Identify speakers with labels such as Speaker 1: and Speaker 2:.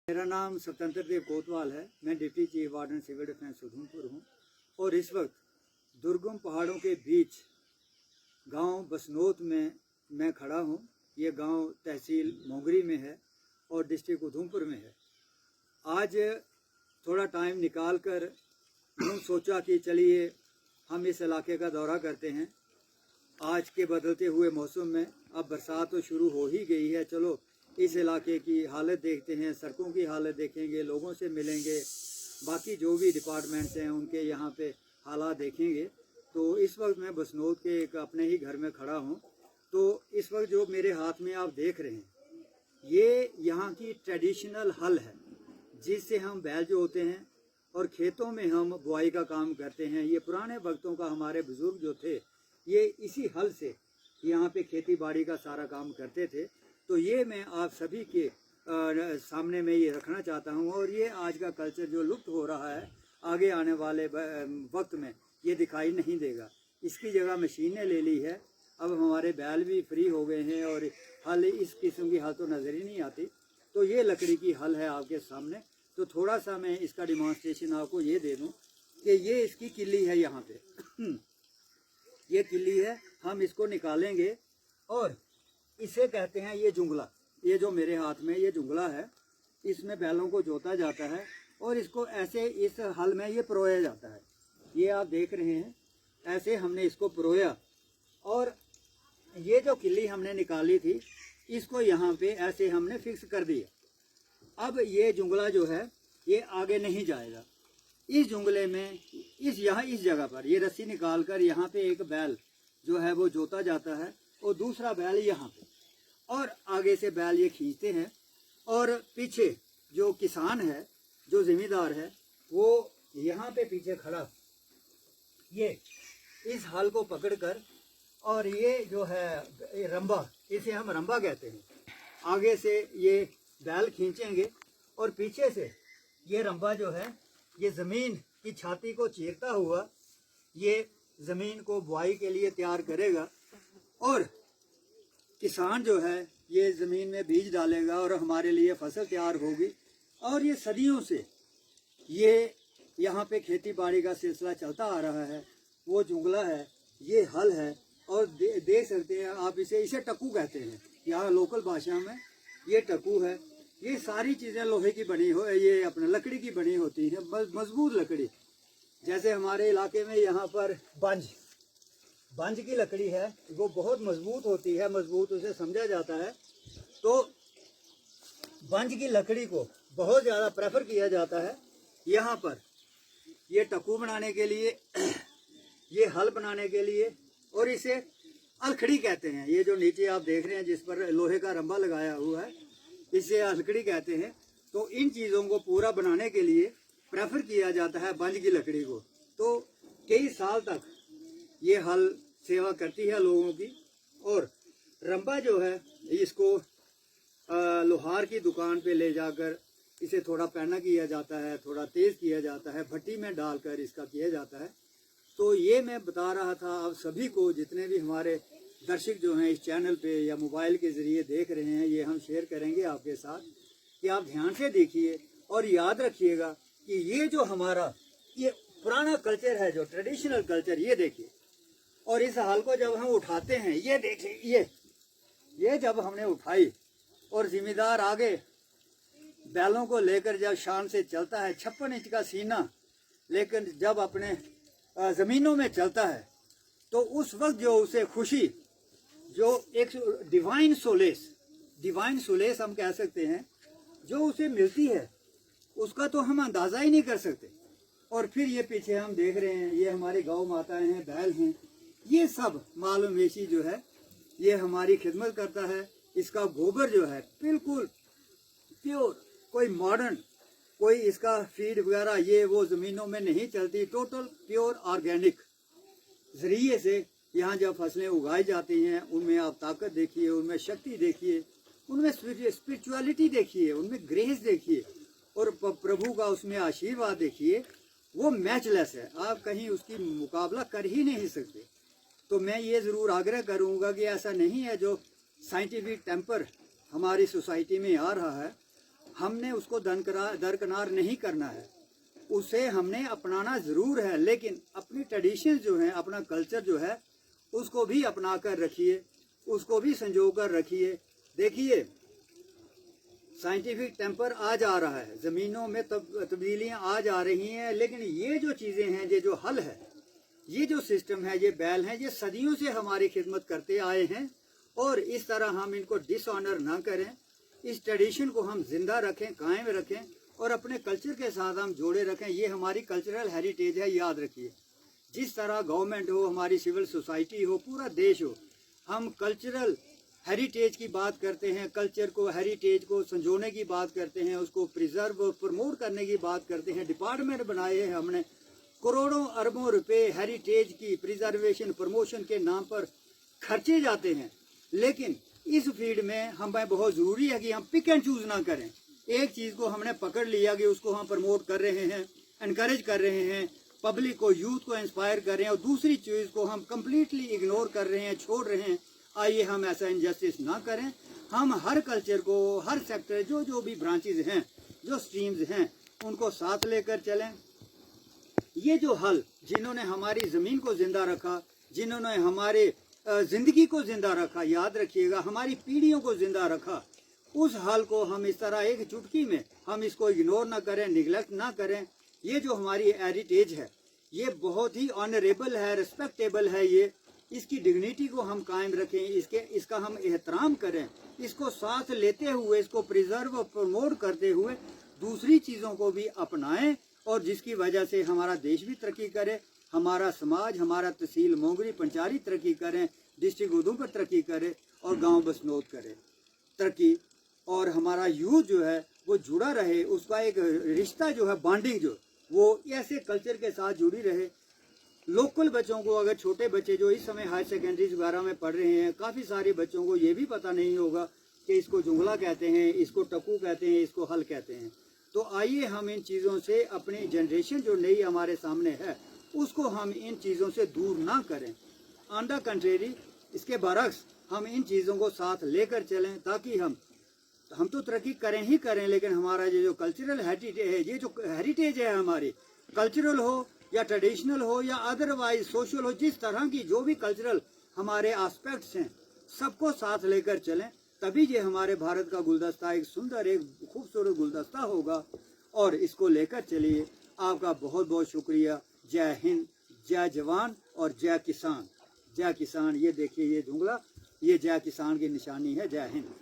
Speaker 1: मेरा नाम स्वतंत्र देव कोतवाल है। मैं deputy chief warden civil defence Udhampur हूँ और इस वक्त दुर्गम पहाड़ों के बीच गांव बसनोत में मैं खड़ा हूँ। ये गांव तहसील मोंगरी में है और डिस्ट्रिक्ट उधमपुर में है। आज थोड़ा टाइम निकाल कर सोचा कि चलिए हम इस इलाके का दौरा करते हैं। आज के बदलते हुए मौसम में अब बरसात तो शुरू हो ही गई है, चलो इस इलाके की हालत देखते हैं, सड़कों की हालत देखेंगे, लोगों से मिलेंगे, बाकी जो भी डिपार्टमेंट्स हैं उनके यहाँ पे हालात देखेंगे। तो इस वक्त मैं बसनोत के एक अपने ही घर में खड़ा हूँ। तो इस वक्त जो मेरे हाथ में आप देख रहे हैं ये यहाँ की ट्रेडिशनल हल है जिससे हम बैल जो होते हैं और खेतों में हम बुआई का काम करते हैं। ये पुराने वक्तों का हमारे बुजुर्ग जो थे ये इसी हल से यहाँ पे खेती बाड़ी का सारा काम करते थे। तो ये मैं आप सभी के सामने में ये रखना चाहता हूँ और ये आज का कल्चर जो लुप्त हो रहा है आगे आने वाले वक्त में ये दिखाई नहीं देगा। इसकी जगह मशीनें ले ली है। अब हमारे बैल भी फ्री हो गए हैं और हल इस किस्म की हल तो नज़र ही नहीं आती। तो ये लकड़ी की हल है आपके सामने। तो थोड़ा सा मैं इसका डिमॉन्स्ट्रेशन आपको ये दे दूँ कि ये इसकी किल्ली है। यहाँ पे ये किल्ली है, हम इसको निकालेंगे और इसे कहते हैं ये जुंगला। ये जो मेरे हाथ में ये जुंगला है इसमें बैलों को जोता जाता है और इसको ऐसे इस हल में ये परोया जाता है। ये आप देख रहे हैं ऐसे हमने इसको परोया और ये जो किल्ली हमने निकाली थी इसको यहाँ पे ऐसे हमने फिक्स कर दिया। अब ये जुंगला जो है ये आगे नहीं जाएगा। इस जुंगले में इस जगह पर ये रस्सी निकाल कर यहाँ पे एक बैल जो है वो जोता जाता है और दूसरा बैल यहाँ पे और आगे से बैल ये खींचते हैं और पीछे जो किसान है जो जिम्मेदार है वो यहाँ पे पीछे खड़ा ये इस हल को पकड़कर और ये जो है ये रंबा, इसे हम रंबा कहते हैं, आगे से ये बैल खींचेंगे और पीछे से ये रंबा जो है ये ज़मीन की छाती को चीरता हुआ ये ज़मीन को बुआई के लिए तैयार करेगा और किसान जो है ये ज़मीन में बीज डालेगा और हमारे लिए फसल तैयार होगी। और ये सदियों से ये यहाँ पे खेती बाड़ी का सिलसिला चलता आ रहा है। वो जुंगला है, ये हल है और देख सकते हैं आप इसे टक्कू कहते हैं यहाँ लोकल भाषा में। ये टक्कू है। ये सारी चीज़ें लोहे की बनी हो, ये अपने लकड़ी की बनी होती है, मजबूत लकड़ी। जैसे हमारे इलाके में यहाँ पर बंज की लकड़ी है वो बहुत मजबूत होती है, मजबूत उसे समझा जाता है। तो बंज की लकड़ी को बहुत ज़्यादा प्रेफर किया जाता है यहाँ पर ये टक्कू बनाने के लिए, ये हल बनाने के लिए। और इसे अलखड़ी कहते हैं। ये जो नीचे आप देख रहे हैं जिस पर लोहे का रंबा लगाया हुआ है इसे अलखड़ी कहते हैं। तो इन चीज़ों को पूरा बनाने के लिए प्रेफर किया जाता है बंज की लकड़ी को। तो कई साल तक ये हल सेवा करती है लोगों की। और रंबा जो है इसको लोहार की दुकान पे ले जाकर इसे थोड़ा पैना किया जाता है, थोड़ा तेज़ किया जाता है, भट्टी में डालकर इसका किया जाता है। तो ये मैं बता रहा था आप सभी को, जितने भी हमारे दर्शक जो हैं इस चैनल पे या मोबाइल के ज़रिए देख रहे हैं, ये हम शेयर करेंगे आपके साथ कि आप ध्यान से देखिए और याद रखिएगा कि ये जो हमारा ये पुराना कल्चर है, जो ट्रेडिशनल कल्चर, ये देखिए। और इस हाल को जब हम उठाते हैं ये देखिए, ये जब हमने उठाई और जिम्मेदार आगे बैलों को लेकर जब शान से चलता है, 56 इंच का सीना, लेकिन जब अपने ज़मीनों में चलता है तो उस वक्त जो उसे खुशी, जो एक डिवाइन सोलेस हम कह सकते हैं, जो उसे मिलती है उसका तो हम अंदाज़ा ही नहीं कर सकते। और फिर ये पीछे हम देख रहे हैं ये हमारी गौ माताएं हैं, बैल हैं, ये सब माल मवेशी जो है ये हमारी खिदमत करता है। इसका गोबर जो है बिल्कुल प्योर, कोई मॉडर्न, कोई इसका फीड वगैरह ये वो ज़मीनों में नहीं चलती, टोटल प्योर ऑर्गेनिक ज़रिए से यहाँ जब फसलें उगाई जाती हैं उनमें आप ताकत देखिए, उनमें शक्ति देखिए, उनमें स्पिरिचुअलिटी देखिए, उनमें ग्रेस देखिए और प्रभु का उसमें आशीर्वाद देखिए। वो मैचलेस है, आप कहीं उसकी मुकाबला कर ही नहीं सकते। तो मैं ये ज़रूर आग्रह करूँगा कि ऐसा नहीं है जो साइंटिफिक टेम्पर हमारी सोसाइटी में आ रहा है, हमने उसको दरकिनार नहीं करना है, उसे हमने अपनाना ज़रूर है, लेकिन अपनी ट्रेडिशन जो है, अपना कल्चर जो है, उसको भी अपना कर रखिए, उसको भी संजो कर रखिए। देखिए, साइंटिफिक टेम्पर आ जा रहा है, ज़मीनों में तब्दीलियाँ आ जा रही हैं, लेकिन ये जो चीज़ें हैं, ये जो हल है, ये जो सिस्टम है, ये बैल हैं, ये सदियों से हमारी खिदमत करते आए हैं, और इस तरह हम इनको डिसऑनर ना करें। इस ट्रेडिशन को हम जिंदा रखें, कायम रखें, और अपने कल्चर के साथ हम जोड़े रखें। ये हमारी कल्चरल हेरिटेज है, याद रखिए। जिस तरह गवर्नमेंट हो, हमारी सिविल सोसाइटी हो, पूरा देश हो, हम कल्चरल हेरिटेज की बात करते हैं, कल्चर को, हेरिटेज को संजोने की बात करते हैं, उसको प्रिजर्व प्रमोट करने की बात करते हैं। डिपार्टमेंट बनाए हैं हमने, करोड़ों अरबों रुपए हेरिटेज की प्रिजर्वेशन प्रमोशन के नाम पर खर्चे जाते हैं। लेकिन इस फील्ड में हमें बहुत ज़रूरी है कि हम पिक एंड चूज ना करें। एक चीज़ को हमने पकड़ लिया कि उसको हम प्रमोट कर रहे हैं, एनकरेज कर रहे हैं, पब्लिक को, यूथ को इंस्पायर कर रहे हैं, और दूसरी चीज़ को हम कम्प्लीटली इग्नोर कर रहे हैं, छोड़ रहे हैं। आइए हम ऐसा इनजस्टिस ना करें। हम हर कल्चर को, हर सेक्टर, जो भी ब्रांचेज हैं, जो स्ट्रीम्स हैं, उनको साथ लेकर चलें। ये जो हल, जिन्होंने हमारी ज़मीन को ज़िंदा रखा, जिन्होंने हमारे ज़िंदगी को ज़िंदा रखा, याद रखिएगा, हमारी पीढ़ियों को ज़िंदा रखा, उस हल को हम इस तरह एक चुटकी में हम इसको इग्नोर ना करें, निगलेक्ट ना करें। ये जो हमारी हेरिटेज है, ये बहुत ही ऑनरेबल है, रिस्पेक्टेबल है। ये इसकी डिग्निटी को हम कायम रखें, इसका हम एहतराम करें, इसको साथ लेते हुए, इसको प्रिजर्व प्रमोट करते हुए दूसरी चीज़ों को भी अपनाएं, और जिसकी वजह से हमारा देश भी तरक्की करे, हमारा समाज, हमारा तहसील मोंगरी पंचारी तरक्की करें, डिस्ट्रिक्ट उधमपुर तरक्की करे, और गांव बसनोत करे तरक्की, और हमारा यूथ जो है वो जुड़ा रहे, उसका एक रिश्ता जो है, बॉन्डिंग जो, वो ऐसे कल्चर के साथ जुड़ी रहे। लोकल बच्चों को, अगर छोटे बच्चे जो इस समय हायर सेकेंडरीज वगैरह में पढ़ रहे हैं, काफ़ी सारे बच्चों को ये भी पता नहीं होगा कि इसको जुंगला कहते हैं, इसको टकू कहते हैं, इसको हल कहते हैं। तो आइए हम इन चीज़ों से, अपनी जनरेशन जो नई हमारे सामने है, उसको हम इन चीज़ों से दूर ना करें। ऑन द कंट्रेरी, इसके बरक्स हम इन चीज़ों को साथ लेकर चलें, ताकि हम तो तरक्की करें ही करें, लेकिन हमारा ये जो कल्चरल हेरिटेज है, ये जो हेरिटेज है हमारी, कल्चरल हो या ट्रेडिशनल हो या अदरवाइज सोशल हो, जिस तरह की जो भी कल्चरल हमारे एस्पेक्ट्स हैं, सबको साथ लेकर चलें। तभी ये हमारे भारत का गुलदस्ता एक सुंदर, एक खूबसूरत गुलदस्ता होगा, और इसको लेकर चलिए। आपका बहुत बहुत शुक्रिया। जय हिंद, जय जवान और जय किसान। जय किसान, ये देखिए, ये जुंगला, ये जय किसान की निशानी है। जय हिंद।